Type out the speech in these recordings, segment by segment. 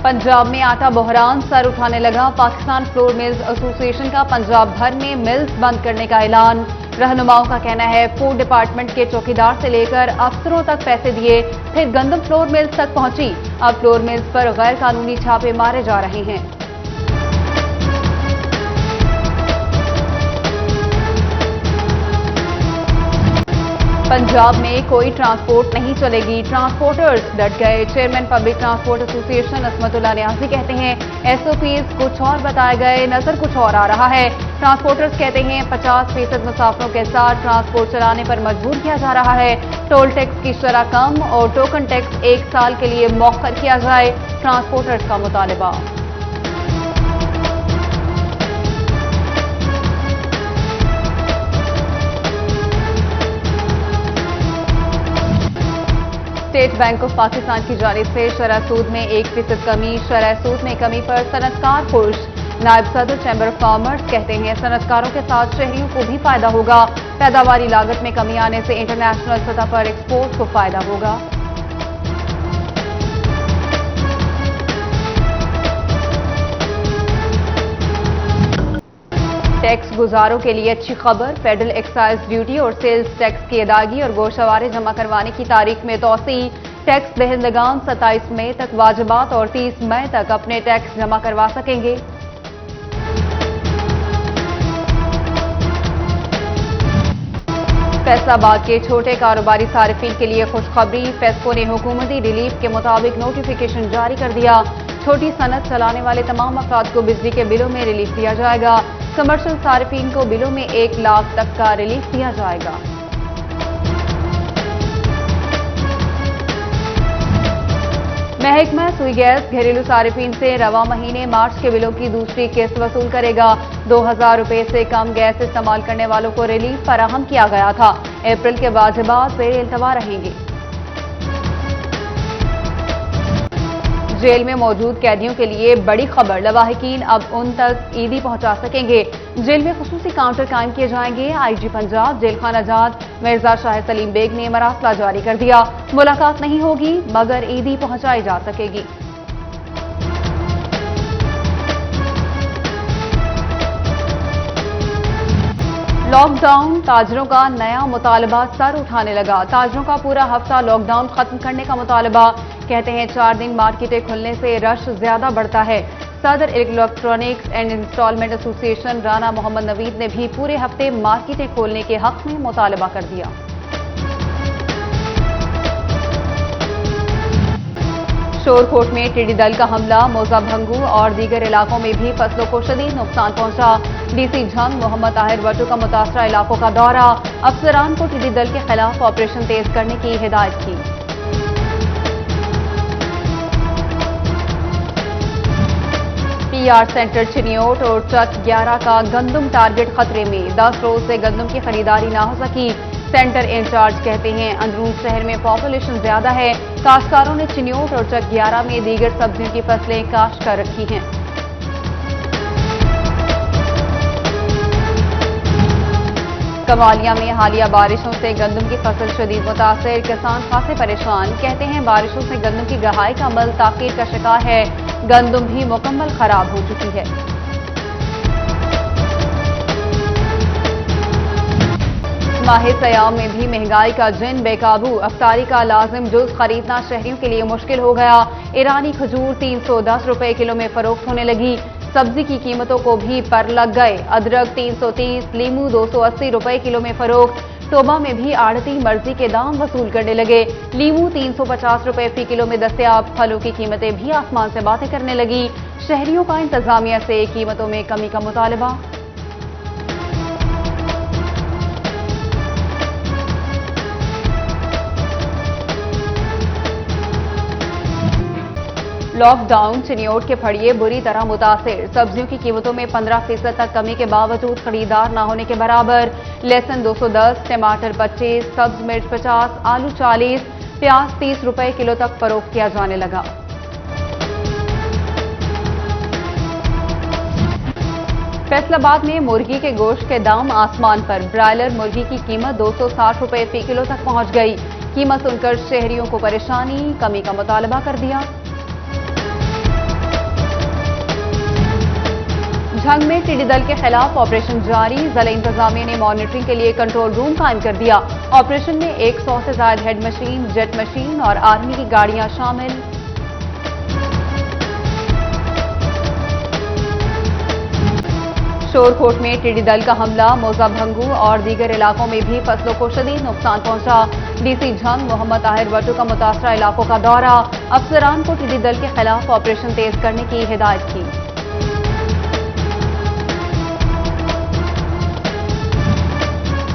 पंजाब में आटा बहरान सर उठाने लगा। पाकिस्तान फ्लोर मिल्स एसोसिएशन का पंजाब भर में मिल्स बंद करने का ऐलान। रहनुमाओं का कहना है फूड डिपार्टमेंट के चौकीदार से लेकर अफसरों तक पैसे दिए, फिर गंदम फ्लोर मिल्स तक पहुंची। अब फ्लोर मिल्स पर गैर कानूनी छापे मारे जा रहे हैं। पंजाब में कोई ट्रांसपोर्ट नहीं चलेगी, ट्रांसपोर्टर्स डट गए। Chairman public transport association Asmatullah Niazi कहते हैं एसओपीज कुछ और बताए गए, नजर कुछ और आ रहा है। ट्रांसपोर्टर्स कहते हैं 50% मुसाफिरों के साथ ट्रांसपोर्ट चलाने पर मजबूर किया जा रहा है। टोल टैक्स की शरह कम और टोकन टैक्स 1 साल के लिए मौखर किया जाए, ट्रांसपोर्टर्स का मुतालबा। स्टेट बैंक ऑफ पाकिस्तान की जानिब से शरह सूद में 1% कमी। शरह सूद में कमी पर सनतकार खुश। नायब सदर चैम्बर ऑफ कॉमर्स कहते हैं सनतकारों के साथ शहरियों को भी फायदा होगा। पैदावारी लागत में कमी आने से इंटरनेशनल सतह पर एक्सपोर्ट को फायदा होगा। टैक्स गुजारों के लिए अच्छी खबर। फेडरल एक्साइज ड्यूटी और सेल्स टैक्स की अदायगी और गोशवारे जमा करवाने की तारीख में तोसी। टैक्स दहिंदगान 27 मई तक वाजिबात और 30 मई तक अपने टैक्स जमा करवा सकेंगे। फैसलाबाद के छोटे कारोबारी सारिफिन के लिए खुशखबरी। फेस्को ने हुकूमती रिलीफ के मुताबिक नोटिफिकेशन जारी कर दिया। छोटी सनत चलाने वाले तमाम अफराद को बिजली के बिलों में रिलीफ दिया जाएगा। कमर्शियल सारिफिन को बिलों में 1 लाख तक का रिलीफ दिया जाएगा। महकमा सुई गैस घरेलू सारिफिन से रवा महीने मार्च के बिलों की दूसरी किस्त वसूल करेगा। 2000 रुपए से कम गैस इस्तेमाल करने वालों को रिलीफ फराहम किया गया था। अप्रैल के वाजिबात ज़ेर इल्तवा रहेंगे। जेल में मौजूद कैदियों के लिए बड़ी खबर। लवाहिकीन अब उन तक ईदी पहुंचा सकेंगे। जेल में खुसूसी काउंटर कायम किए जाएंगे। आईजी पंजाब जेल खाना जात मिर्जा शाह सलीम बेग ने मरासला जारी कर दिया। मुलाकात नहीं होगी मगर ईदी पहुंचाई जा सकेगी। लॉकडाउन ताजरों का नया मुतालबा सर उठाने लगा। ताजरों का पूरा हफ्ता लॉकडाउन खत्म करने का मुतालबा। कहते हैं 4 दिन मार्केटें खुलने से रश ज्यादा बढ़ता है। सदर electronics and instalment association Rana Mohammad Naveed ने भी पूरे हफ्ते मार्केटें खोलने के हक में मुतालबा कर दिया। शोरकोट में टिड्डी दल का हमला। मौजा भंगू और दीगर इलाकों में भी फसलों को शदीद नुकसान पहुंचा। डीसी झंग मोहम्मद ताहिर बट्टू का मुतासरा इलाकों का दौरा। अफसरान को टिड्डी दल के खिलाफ ऑपरेशन तेज करने की हिदायत की। पीआर सेंटर चिनियोट और चक 11 का गंदम टारगेट खतरे में। 10 रोज से गंदम की खरीदारी ना हो सकी। सेंटर इंचार्ज कहते हैं अंदरून शहर में पॉपुलेशन ज्यादा है। काश्तकारों ने चिनियोट और चक 11 में दीगर सब्जियों की फसलें काश्त कर रखी हैं। कमालिया में हालिया बारिशों से गंदम की फसल शदीद मुतासिर। किसान खासे परेशान। कहते हैं बारिशों से गंदम की गहाई का अमल ताकीर का शिकार है। गंदम भी मुकम्मल खराब हो चुकी है। माह सयाम में भी महंगाई का जिन बेकाबू। अफ्तारी का लाजिम जुज खरीदना शहरियों के लिए मुश्किल हो गया। ईरानी खजूर 310 रुपए किलो में फरोख्त होने लगी। सब्जी की कीमतों को भी पर लग गए। अदरक 330, लीमू 280 रुपए किलो में फरोख्त। टोबा में भी आड़ती मर्जी के दाम वसूल करने लगे। लीमू 350 रुपए फी किलो में दस्तयाब। फलों की कीमतें भी आसमान से बातें करने लगी। शहरियों का इंतजामिया से कीमतों में कमी का मुतालबा। लॉकडाउन चिनियोट के फड़िए बुरी तरह मुतासिर। सब्जियों की कीमतों में 15% तक कमी के बावजूद खरीदार न होने के बराबर। लहसुन 210, टमाटर 25, सब्ज मिर्च 50, आलू 40, प्याज 30 रुपए किलो तक फरोख्त किया जाने लगा। फैसलाबाद में मुर्गी के गोश्त के दाम आसमान पर। ब्रायलर मुर्गी की कीमत 260 रुपए फी किलो तक पहुंच गई। कीमत सुनकर शहरियों को परेशानी। कमी का मुतालबा कर दिया। झंग में टिड्डी दल के खिलाफ ऑपरेशन जारी। जिला इंतजामिया ने मॉनिटरिंग के लिए कंट्रोल रूम कायम कर दिया। ऑपरेशन में 100 से ज्यादा हेड मशीन, जेट मशीन और आर्मी की गाड़ियां शामिल। शोरकोट में टिड्डी दल का हमला, मौजा भंगू और दीगर इलाकों में भी फसलों को शदीद नुकसान पहुंचा। डीसी झंग मोहम्मद ताहिर भट्टू का मुतासरा इलाकों का दौरा, अफसरान को टिड्डी दल के खिलाफ ऑपरेशन तेज करने की हिदायत की।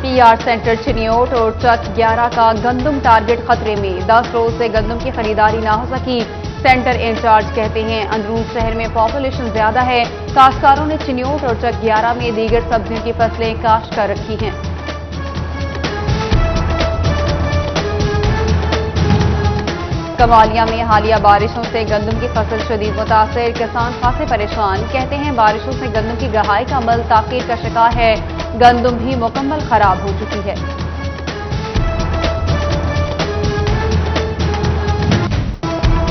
पीआर सेंटर चिनियोट और चक 11 का गंदम टारगेट खतरे में, 10 रोज से गंदम की खरीदारी न हो सकी। सेंटर इंचार्ज कहते हैं अंदरून शहर में पॉपुलेशन ज्यादा है। काश्तकारों ने चिनियोट और चक 11 में दीगर सब्जियों की फसलें काश्त कर रखी हैं। कमालिया में हालिया बारिशों से गंदम की फसल शदीद मुतासिर, किसान खासे परेशान। कहते हैं बारिशों से गंदम की गहाई का अमल ताकीर का शिकार है। गंदम भी मुकम्मल खराब हो चुकी है।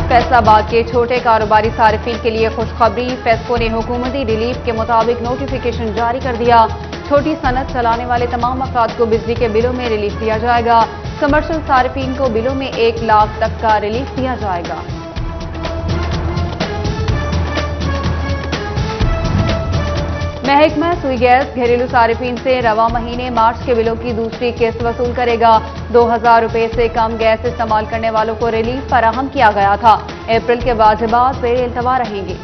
फैसलाबाद के छोटे कारोबारी सारिफिन के लिए खुशखबरी, फेस्को ने हुकूमती रिलीफ के मुताबिक नोटिफिकेशन जारी कर दिया। छोटी सनत चलाने वाले तमाम अफराद को बिजली के बिलों में रिलीफ दिया जाएगा। कमर्शियल सारिफिन को बिलों में 1 लाख तक का रिलीफ दिया जाएगा। महकमा सुई गैस घरेलू सारिफिन से रवा महीने मार्च के बिलों की दूसरी किस्त वसूल करेगा। 2000 रुपए से कम गैस इस्तेमाल करने वालों को रिलीफ फराहम किया गया था। अप्रैल के वाजिबात ज़ेर इल्तवा रहेंगे।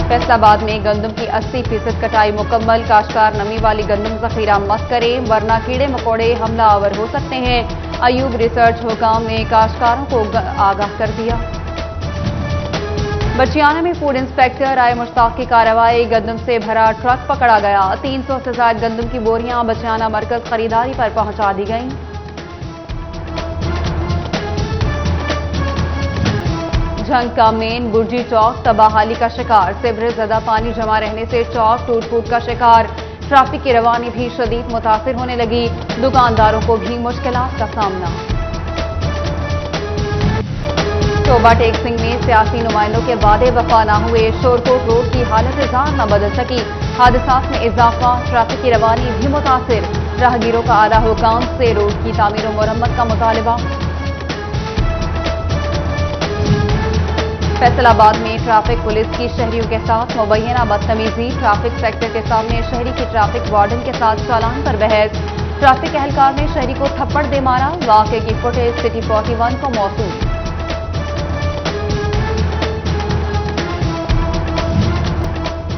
फैसलाबाद में गंदम की 80% कटाई मुकम्मल। काश्तकार नमी वाली गंदम जखीरा मत करें वरना कीड़े मकोड़े हमलावर हो सकते हैं। अयूब रिसर्च हुकाम ने काश्तकारों को आगाह कर दिया। बचियाना में फूड इंस्पेक्टर आए मुश्ताक की कार्रवाई, गंदम से भरा ट्रक पकड़ा गया। 300 से ज्यादा गंदम की बोरियां बचियाना मरकज खरीदारी पर पहुंचा दी गईं। झंग का मेन बुर्जी चौक तबाहाली का शिकार, सीवरेज ज्यादा पानी जमा रहने से चौक टूट फूट का शिकार। ट्रैफिक की रवानी भी शदीद मुतासिर होने लगी, दुकानदारों को भी मुश्किलात का सामना। शोभा टेक सिंह में सियासी नुमाइंदों के वादे वफा न हुए, शोरकोट रोड की हालत जार न बदल सकी। हादसात में इजाफा, ट्रैफिक की रवानी भी मुतासिर। राहगीरों का आला हुकाम से रोड की तामीर और मरम्मत का मुतालबा। फैसलाबाद में ट्रैफिक पुलिस की शहरियों के साथ मुबैना बदतमीजी, ट्रैफिक सेक्टर के सामने शहरी की ट्रैफिक वार्डन के साथ चालान पर बहस। ट्रैफिक एहलकार ने शहरी को थप्पड़ दे मारा। वाकये की फुटेज सिटी 41 को मौसूल।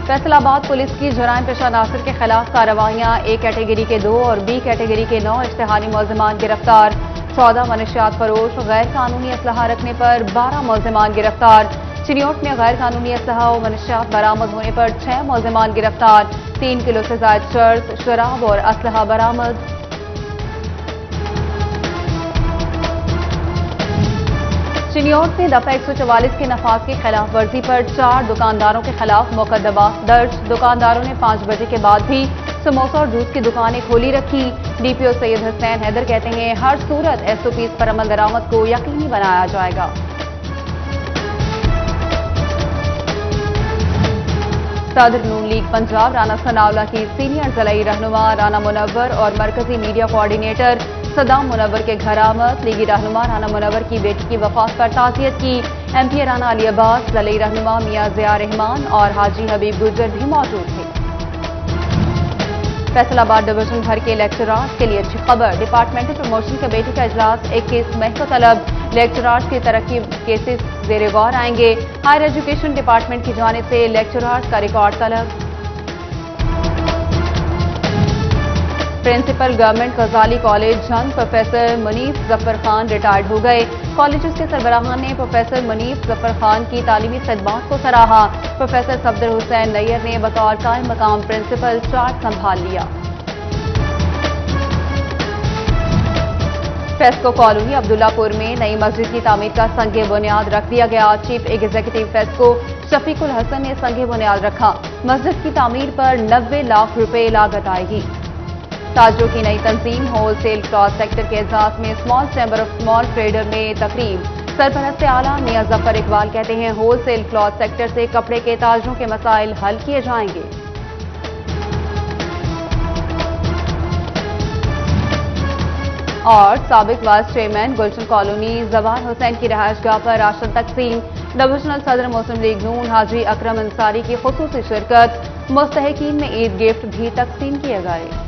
फैसलाबाद पुलिस की जराइम पेशा नासिर के खिलाफ कार्रवाइयां, ए कैटेगरी के 2 और बी कैटेगरी के 9 इश्तिहारी मुलजिमान गिरफ्तार। 14 मनशियात फरोश, गैर कानूनी असलहा रखने पर 12 मुलजिमान गिरफ्तार। चिनियोट में गैर कानूनी असलहा और मनशियात बरामद होने पर 6 मुलजिमान गिरफ्तार। 3 किलो से ज्यादा चर्स, शराब और असलहा बरामद। चिनियोट में दफा 144 के नफाज की खिलाफ वर्जी पर 4 दुकानदारों के खिलाफ मुकदमा दर्ज। दुकानदारों ने 5 बजे के बाद भी समोसा और जूस की दुकानें खोली रखी। डीपीओ सैयद हुसैन हैदर कहते हैं हर सूरत एसओपी पर अमल दरामद को यकीनी बनाया जाएगा। सदर नून लीग पंजाब राना सनाउल्लाह की सीनियर जिलाई रहनुमा राना मुनव्वर और मरकजी मीडिया कोऑर्डिनेटर सदाम मुनव्वर के घर आमद। लीगी रहनुमा राना मुनव्वर की बेटी की वफात पर ताज़ियत की। एमपी राना अली अब्बास, जिलाई रहनुमा मियां ज़िया रहमान और हाजी हबीब गुर्जर भी मौजूद थे। फैसलाबाद डिवीजन भर के लेक्चरार्स के लिए अच्छी खबर, डिपार्टमेंटल प्रमोशन कमेटी का इजलास 21 मई को तलब। लेक्चरार्स की तरक्की केसेस ज़ेरे गौर आएंगे। हायर एजुकेशन डिपार्टमेंट की जानिब से लेक्चरार्स का रिकॉर्ड तलब। प्रिंसिपल गवर्नमेंट गजाली college Jhang professor Munif Zafar Khan retired हो गए। कॉलेज के सरबराहान ने प्रोफेसर मुनीफ जफर खान की तालीमी खिदमात को सराहा। प्रोफेसर सफदर हुसैन नैयर ने बतौर कायम मकाम प्रिंसिपल चार्ज संभाल लिया। फेस्को कॉलोनी अब्दुल्लापुर में नई मस्जिद की तामीर का संगे बुनियाद रख दिया गया। चीफ एग्जीक्यूटिव फेस्को शफीकुल हसन ने संगे बुनियाद रखा। मस्जिद की तामीर पर 90 लाख रुपए लागत आएगी। ताजरों की नई तंजीम, होलसेल क्रॉस सेक्टर के एजाज में small chamber of small trader में तकरीब। सरपरस्त आला मियां जफर इकबाल कहते हैं होलसेल क्लॉथ सेक्टर से कपड़े के ताजरों के मसाइल हल किए जाएंगे। और साबिक वाइस चेयरमैन गुलशन कॉलोनी जवान हुसैन की रहायशगाह पर राशन तकसीम, डिविजनल सदर मुस्लिम लीग नून हाजी अकरम अंसारी की खुसूसी शिरकत, मुस्तहिकीन में ईद गिफ्ट भी तकसीम किए गए।